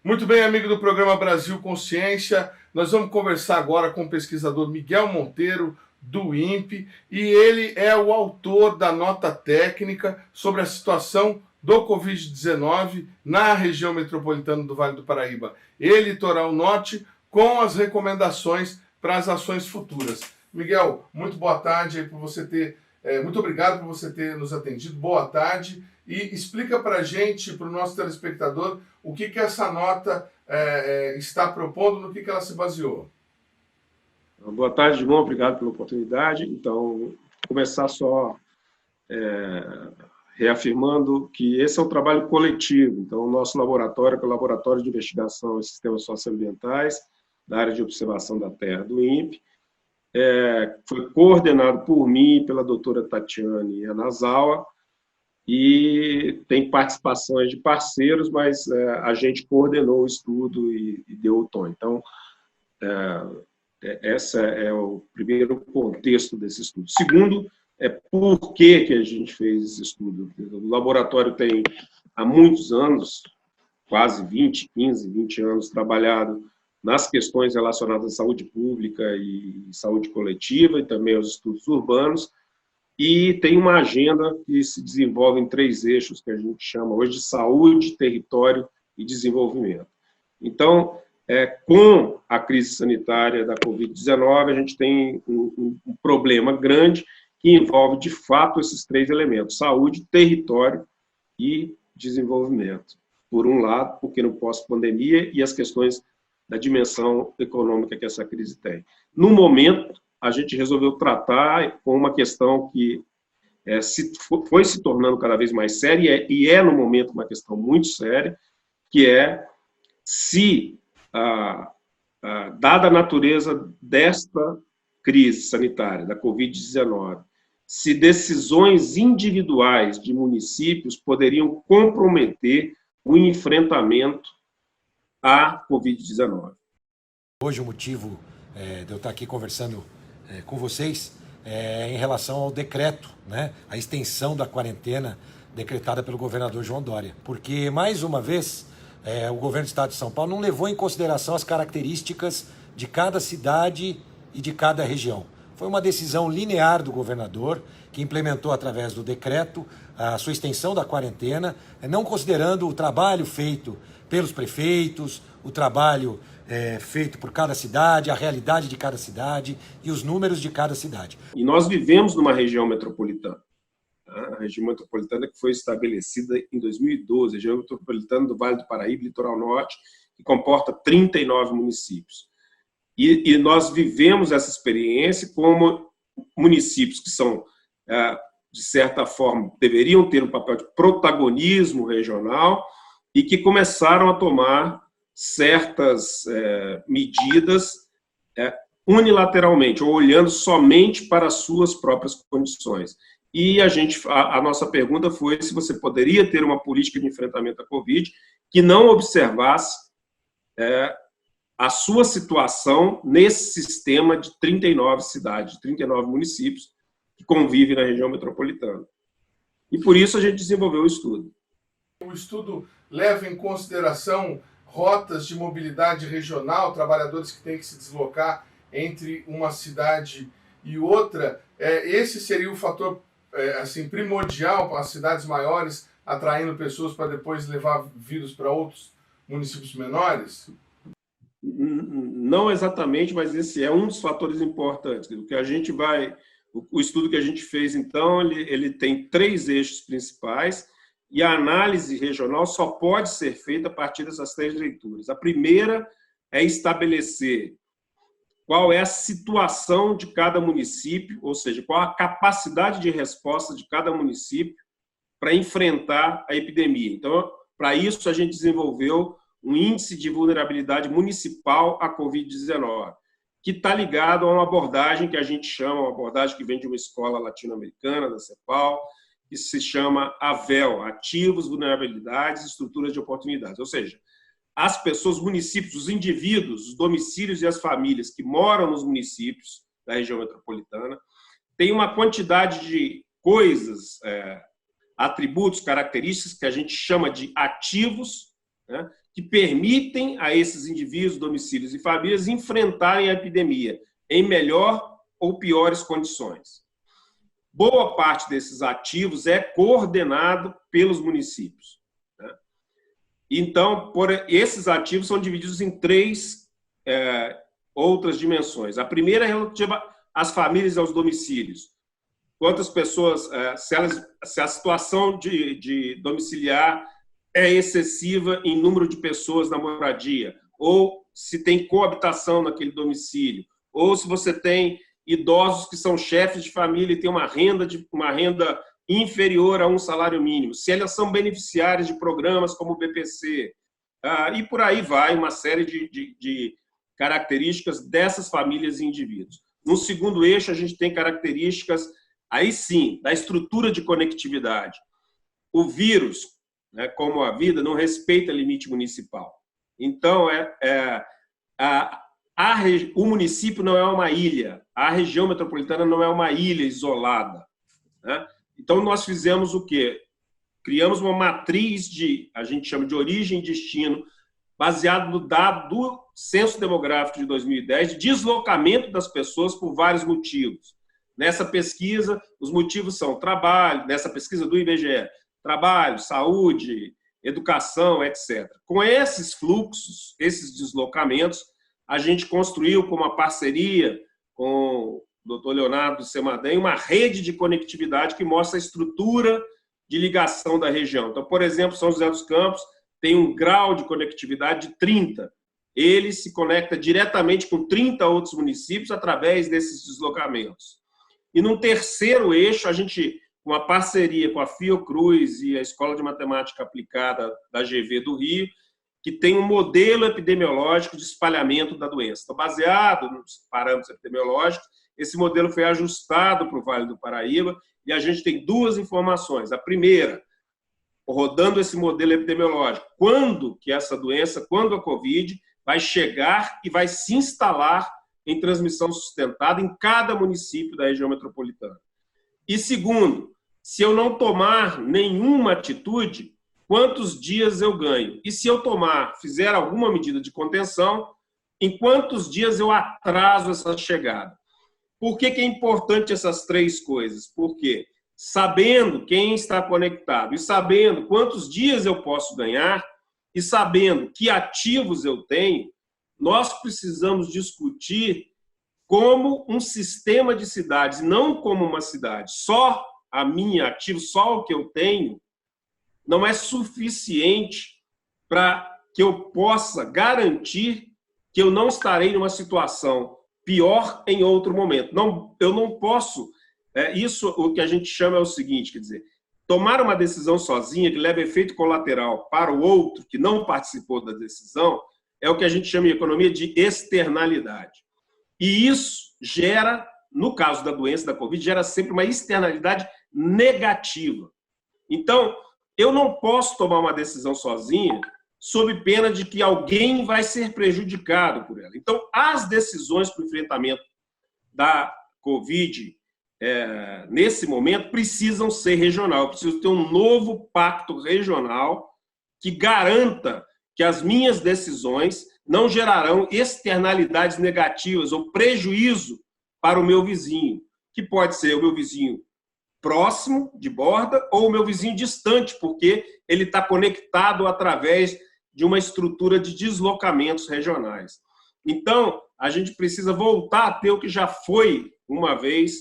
Muito bem, amigo do programa Brasil Consciência. Nós vamos conversar agora com o pesquisador Miguel Monteiro, do INPE, e ele é o autor da nota técnica sobre a situação do Covid-19 na região metropolitana do Vale do Paraíba e Litoral Norte, com as recomendações para as ações futuras. Miguel, muito boa tarde aí por você ter, muito obrigado por você ter nos atendido. Boa tarde. E explica para a gente, para o nosso telespectador, o que essa nota está propondo, no que ela se baseou. Boa tarde, João. Obrigado pela oportunidade. Então, começar só reafirmando que esse é um trabalho coletivo. Então, o nosso laboratório, que é o Laboratório de Investigação em Sistemas Socioambientais, da área de observação da Terra do INPE, foi coordenado por mim e pela doutora Tatiane Anazawa, e tem participações de parceiros, mas a gente coordenou o estudo e deu o tom. Então, esse é o primeiro contexto desse estudo. Segundo, por que a gente fez esse estudo. O laboratório tem, há muitos anos, quase 15, 20 anos, trabalhado nas questões relacionadas à saúde pública e saúde coletiva, e também aos estudos urbanos, e tem uma agenda que se desenvolve em 3 eixos, que a gente chama hoje de saúde, território e desenvolvimento. Então, com a crise sanitária da Covid-19, a gente tem um problema grande que envolve, de fato, esses 3 elementos: saúde, território e desenvolvimento. Por um lado, porque no pós-pandemia e as questões da dimensão econômica que essa crise tem. No momento, a gente resolveu tratar com uma questão que foi se tornando cada vez mais séria, e no momento uma questão muito séria, que é se, dada a natureza desta crise sanitária, da Covid-19, se decisões individuais de municípios poderiam comprometer o enfrentamento à Covid-19. Hoje o motivo de eu estar aqui conversando com vocês em relação ao decreto, né, a extensão da quarentena decretada pelo governador João Dória. Porque, mais uma vez, o governo do estado de São Paulo não levou em consideração as características de cada cidade e de cada região. Foi uma decisão linear do governador, que implementou através do decreto a sua extensão da quarentena, não considerando o trabalho feito pelos prefeitos, o trabalho feito por cada cidade, a realidade de cada cidade e os números de cada cidade. E nós vivemos numa região metropolitana. A região metropolitana que foi estabelecida em 2012, a região metropolitana do Vale do Paraíba, Litoral Norte, que comporta 39 municípios. E nós vivemos essa experiência como municípios que são, de certa forma, deveriam ter um papel de protagonismo regional e que começaram a tomar certas medidas unilateralmente, ou olhando somente para as suas próprias condições. E a nossa pergunta foi se você poderia ter uma política de enfrentamento à Covid que não observasse a sua situação nesse sistema de 39 cidades, 39 municípios que convivem na região metropolitana. E por isso a gente desenvolveu o estudo. O estudo leva em consideração rotas de mobilidade regional, trabalhadores que têm que se deslocar entre uma cidade e outra. Esse seria o fator assim, primordial para as cidades maiores, atraindo pessoas para depois levar vírus para outros municípios menores? Não exatamente, mas esse é um dos fatores importantes. O estudo que a gente fez, então, ele tem 3 eixos principais, e a análise regional só pode ser feita a partir dessas 3 leituras. A primeira é estabelecer qual é a situação de cada município, ou seja, qual a capacidade de resposta de cada município para enfrentar a epidemia. Então, para isso, a gente desenvolveu um índice de vulnerabilidade municipal à Covid-19, que está ligado a uma abordagem que a gente chama, uma abordagem que vem de uma escola latino-americana, da CEPAL, que se chama AVEL, Ativos, Vulnerabilidades e Estruturas de Oportunidades. Ou seja, as pessoas, os municípios, os indivíduos, os domicílios e as famílias que moram nos municípios da região metropolitana têm uma quantidade de coisas, atributos, características que a gente chama de ativos, né, que permitem a esses indivíduos, domicílios e famílias enfrentarem a epidemia em melhor ou piores condições. Boa parte desses ativos é coordenado pelos municípios, né? Então, esses ativos são divididos em três outras dimensões. A primeira é relativa às famílias e aos domicílios. Quantas pessoas, se a situação de domiciliar é excessiva em número de pessoas na moradia, ou se tem coabitação naquele domicílio, ou se você tem idosos que são chefes de família e têm uma renda inferior a um salário mínimo, se elas são beneficiárias de programas como o BPC, e por aí vai uma série de características dessas famílias e indivíduos. No segundo eixo, a gente tem características, aí sim, da estrutura de conectividade. O vírus, né, como a vida, não respeita limite municipal. Então, o município não é uma ilha, a região metropolitana não é uma ilha isolada, né? Então, nós fizemos o quê? Criamos uma matriz a gente chama de origem e destino, baseado no dado do Censo Demográfico de 2010, de deslocamento das pessoas por vários motivos. Nessa pesquisa, os motivos são trabalho, nessa pesquisa do IBGE, trabalho, saúde, educação, etc. Com esses fluxos, esses deslocamentos, a gente construiu, com uma parceria com o Dr. Leonardo Semadem, uma rede de conectividade que mostra a estrutura de ligação da região. Então, por exemplo, São José dos Campos tem um grau de conectividade de 30. Ele se conecta diretamente com 30 outros municípios através desses deslocamentos. E num terceiro eixo, a gente, com uma parceria com a Fiocruz e a Escola de Matemática Aplicada da GV do Rio, que tem um modelo epidemiológico de espalhamento da doença. Então, baseado nos parâmetros epidemiológicos, esse modelo foi ajustado para o Vale do Paraíba e a gente tem duas informações. A primeira, rodando esse modelo epidemiológico, quando que essa doença, quando a Covid, vai chegar e vai se instalar em transmissão sustentada em cada município da região metropolitana. E segundo, se eu não tomar nenhuma atitude, quantos dias eu ganho? E se eu fizer alguma medida de contenção, em quantos dias eu atraso essa chegada? Por que é importante essas três coisas? Porque sabendo quem está conectado e sabendo quantos dias eu posso ganhar e sabendo que ativos eu tenho, nós precisamos discutir como um sistema de cidades, não como uma cidade. Só a minha ativo, só o que eu tenho, não é suficiente para que eu possa garantir que eu não estarei numa situação pior em outro momento. Não, eu não posso... Isso, o que a gente chama é o seguinte, quer dizer, tomar uma decisão sozinha que leva efeito colateral para o outro que não participou da decisão é o que a gente chama em economia de externalidade. E isso gera, no caso da doença da Covid, gera sempre uma externalidade negativa. Então, eu não posso tomar uma decisão sozinha sob pena de que alguém vai ser prejudicado por ela. Então, as decisões para o enfrentamento da Covid, nesse momento, precisam ser regional. Eu preciso ter um novo pacto regional que garanta que as minhas decisões não gerarão externalidades negativas ou prejuízo para o meu vizinho, que pode ser o meu vizinho próximo, de borda, ou o meu vizinho distante, porque ele está conectado através de uma estrutura de deslocamentos regionais. Então, a gente precisa voltar a ter o que já foi, uma vez,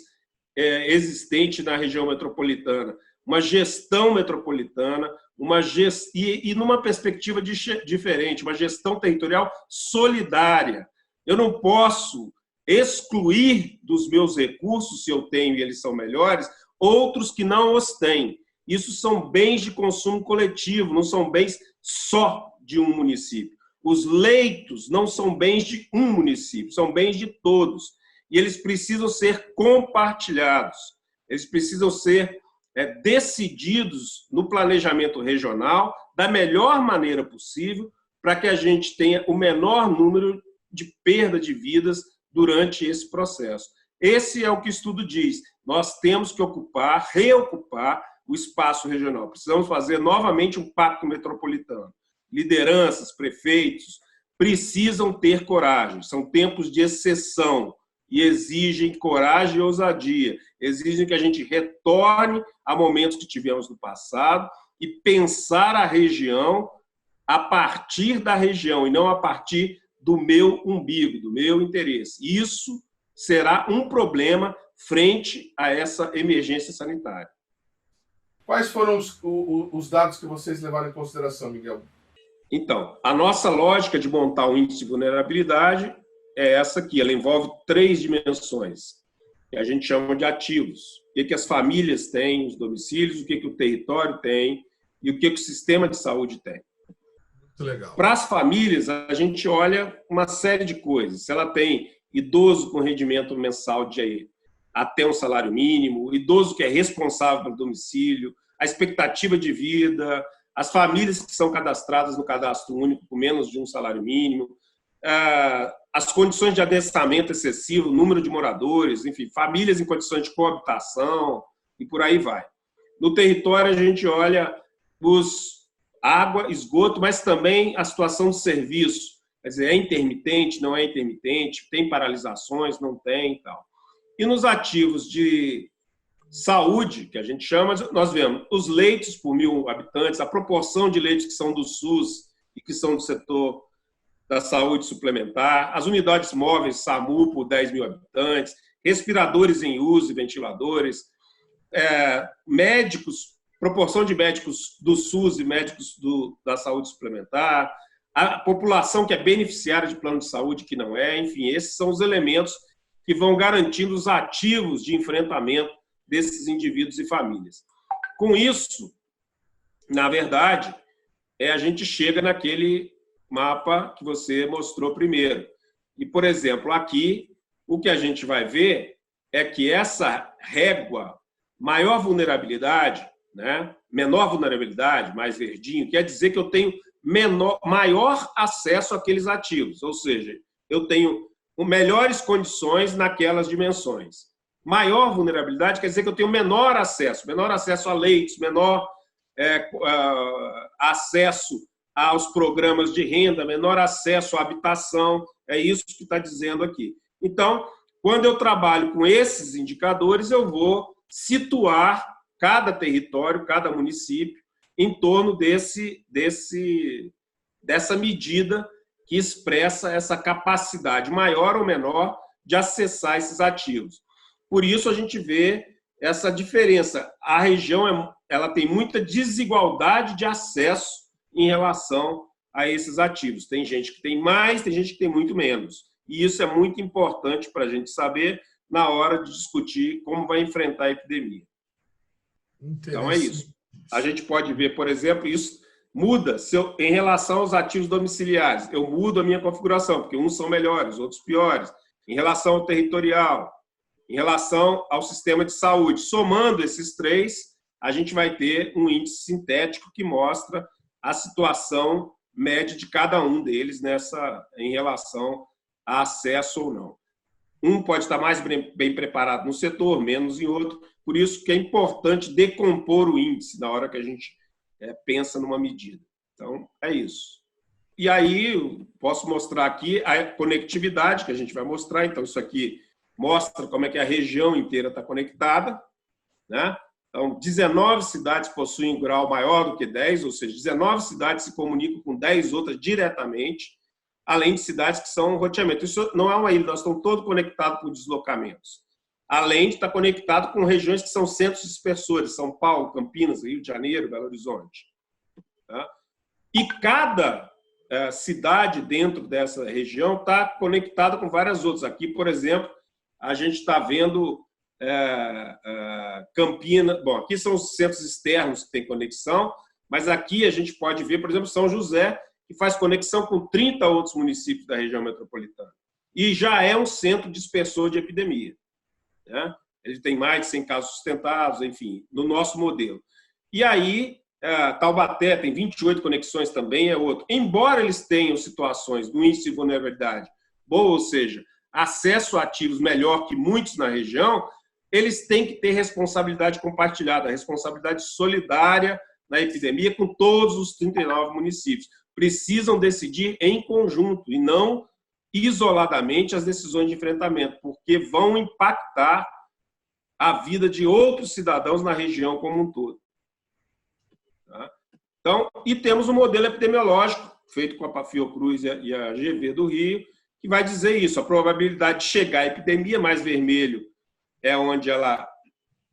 existente na região metropolitana, uma gestão metropolitana, e numa perspectiva diferente, uma gestão territorial solidária. Eu não posso excluir dos meus recursos, se eu tenho e eles são melhores, outros que não os têm. Isso são bens de consumo coletivo, não são bens só de um município. Os leitos não são bens de um município, são bens de todos. E eles precisam ser compartilhados, eles precisam ser decididos no planejamento regional da melhor maneira possível para que a gente tenha o menor número de perda de vidas durante esse processo. Esse é o que o estudo diz. Nós temos que reocupar o espaço regional. Precisamos fazer novamente um pacto metropolitano. lideranças, prefeitos, precisam ter coragem. São tempos de exceção e exigem coragem e ousadia. Exigem que a gente retorne a momentos que tivemos no passado e pensar a região a partir da região e não a partir do meu umbigo, do meu interesse. Isso será um problema frente a essa emergência sanitária. Quais foram os dados que vocês levaram em consideração, Miguel? Então, a nossa lógica de montar um índice de vulnerabilidade é essa aqui. Ela envolve 3 dimensões, que a gente chama de ativos. O que as famílias têm, os domicílios, o que o território tem e o que o sistema de saúde tem. Muito legal. Para as famílias, a gente olha uma série de coisas. Se ela tem idoso com rendimento mensal de até um salário mínimo, idoso que é responsável pelo domicílio, a expectativa de vida, as famílias que são cadastradas no cadastro único com menos de um salário mínimo, as condições de adensamento excessivo, número de moradores, enfim, famílias em condições de coabitação e por aí vai. No território, a gente olha água, esgoto, mas também a situação de serviço. Quer dizer, é intermitente, não é intermitente, tem paralisações, não tem e tal. E nos ativos de saúde, que a gente chama, nós vemos os leitos por 1.000 habitantes, a proporção de leitos que são do SUS e que são do setor da saúde suplementar, as unidades móveis SAMU por 10.000 habitantes, respiradores em uso e ventiladores, médicos, proporção de médicos do SUS e médicos da saúde suplementar, a população que é beneficiária de plano de saúde que não é, enfim, esses são os elementos que vão garantindo os ativos de enfrentamento desses indivíduos e famílias. Com isso, na verdade, a gente chega naquele mapa que você mostrou primeiro. E, por exemplo, aqui, o que a gente vai ver é que essa régua, maior vulnerabilidade, né? Menor vulnerabilidade, mais verdinho, quer dizer que eu tenho maior acesso àqueles ativos, ou seja, eu tenho melhores condições naquelas dimensões. Maior vulnerabilidade quer dizer que eu tenho menor acesso a leitos, menor acesso aos programas de renda, menor acesso à habitação, é isso que está dizendo aqui. Então, quando eu trabalho com esses indicadores, eu vou situar cada território, cada município, em torno dessa medida que expressa essa capacidade maior ou menor de acessar esses ativos. Por isso, a gente vê essa diferença. A região ela tem muita desigualdade de acesso em relação a esses ativos. Tem gente que tem mais, tem gente que tem muito menos. E isso é muito importante para a gente saber na hora de discutir como vai enfrentar a epidemia. Então, é isso. A gente pode ver, por exemplo, isso muda em relação aos ativos domiciliares. Eu mudo a minha configuração, porque uns são melhores, outros piores. Em relação ao territorial, em relação ao sistema de saúde. Somando esses 3, a gente vai ter um índice sintético que mostra a situação média de cada um deles em relação a acesso ou não. Um pode estar mais bem preparado no setor, menos em outro. Por isso que é importante decompor o índice na hora que a gente pensa numa medida. Então, é isso. E aí, eu posso mostrar aqui a conectividade que a gente vai mostrar. Então, isso aqui mostra como é que a região inteira está conectada, né? Então, 19 cidades possuem um grau maior do que 10, ou seja, 19 cidades se comunicam com 10 outras diretamente, além de cidades que são roteamento. Isso não é uma ilha, nós estamos todos conectados por deslocamentos. Além de estar conectado com regiões que são centros dispersores, São Paulo, Campinas, Rio de Janeiro, Belo Horizonte. Tá? E cada cidade dentro dessa região está conectada com várias outras. Aqui, por exemplo, a gente está vendo Campinas. Bom, aqui são os centros externos que têm conexão, mas aqui a gente pode ver, por exemplo, São José, que faz conexão com 30 outros municípios da região metropolitana. E já é um centro dispersor de epidemia. Né? Ele tem mais de 100 casos sustentados, enfim, no nosso modelo. E aí, Taubaté tem 28 conexões também, é outro. Embora eles tenham situações no índice de vulnerabilidade boa, ou seja, acesso a ativos melhor que muitos na região, eles têm que ter responsabilidade compartilhada, responsabilidade solidária na epidemia com todos os 39 municípios. precisam decidir em conjunto e não isoladamente as decisões de enfrentamento, porque vão impactar a vida de outros cidadãos na região como um todo. Tá? Então, e temos um modelo epidemiológico feito com a Fiocruz e a GV do Rio, que vai dizer isso, a probabilidade de chegar à epidemia, mais vermelho é onde ela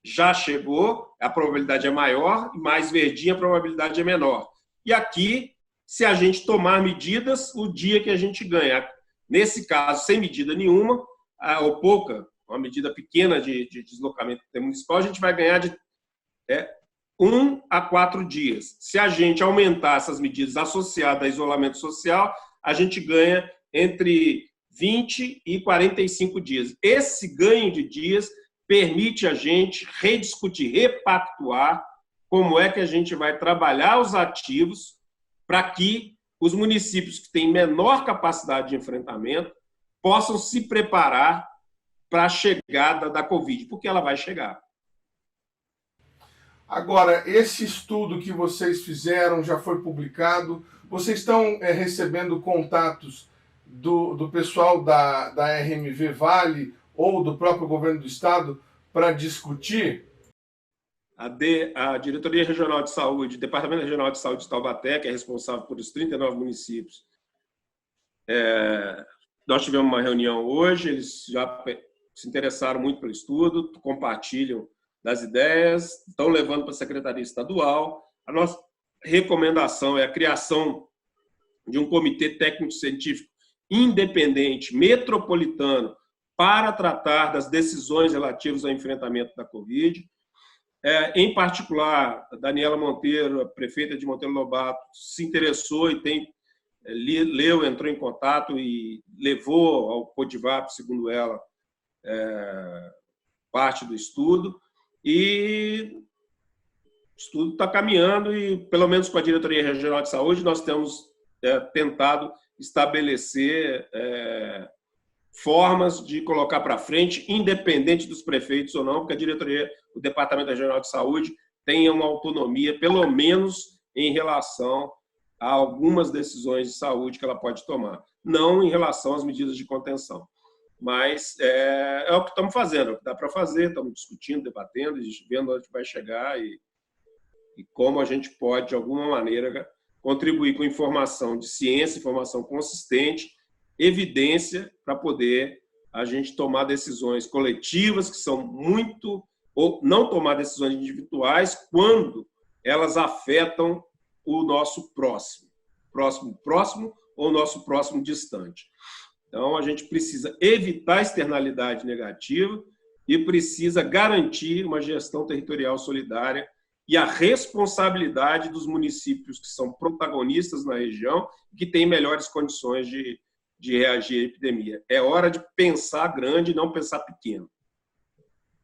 já chegou, a probabilidade é maior, e mais verdinha a probabilidade é menor. E aqui, se a gente tomar medidas, o dia que a gente ganha. Nesse caso, sem medida nenhuma, ou pouca, uma medida pequena de deslocamento municipal, a gente vai ganhar de 1 a 4 dias. Se a gente aumentar essas medidas associadas a isolamento social, a gente ganha entre 20 e 45 dias. Esse ganho de dias permite a gente rediscutir, repactuar como é que a gente vai trabalhar os ativos para que os municípios que têm menor capacidade de enfrentamento possam se preparar para a chegada da Covid, porque ela vai chegar. Agora, esse estudo que vocês fizeram já foi publicado. Vocês estão recebendo contatos do pessoal da RMV Vale ou do próprio governo do estado para discutir? A Diretoria Regional de Saúde, o Departamento Regional de Saúde de Taubaté, que é responsável por os 39 municípios, nós tivemos uma reunião hoje, eles já se interessaram muito pelo estudo, compartilham das ideias, estão levando para a Secretaria Estadual. A nossa recomendação é a criação de um comitê técnico-científico independente, metropolitano, para tratar das decisões relativas ao enfrentamento da Covid. Em particular, a Daniela Monteiro, a prefeita de Monteiro Lobato, se interessou e leu, entrou em contato e levou ao Codivap, segundo ela, parte do estudo. E o estudo está caminhando e, pelo menos com a Diretoria Regional de Saúde, nós temos tentado estabelecer formas de colocar para frente, independente dos prefeitos ou não, porque a diretoria, o Departamento Regional de Saúde tenha uma autonomia, pelo menos em relação a algumas decisões de saúde que ela pode tomar, não em relação às medidas de contenção. Mas é o que estamos fazendo, é o que dá para fazer, estamos discutindo, debatendo, vendo onde vai chegar e como a gente pode, de alguma maneira, contribuir com informação de ciência, informação consistente, evidência, para poder a gente tomar decisões coletivas, que são muito... ou não tomar decisões individuais quando elas afetam o nosso próximo ou o nosso próximo distante. Então, a gente precisa evitar a externalidade negativa e precisa garantir uma gestão territorial solidária e a responsabilidade dos municípios que são protagonistas na região e que têm melhores condições de reagir à epidemia. É hora de pensar grande e não pensar pequeno.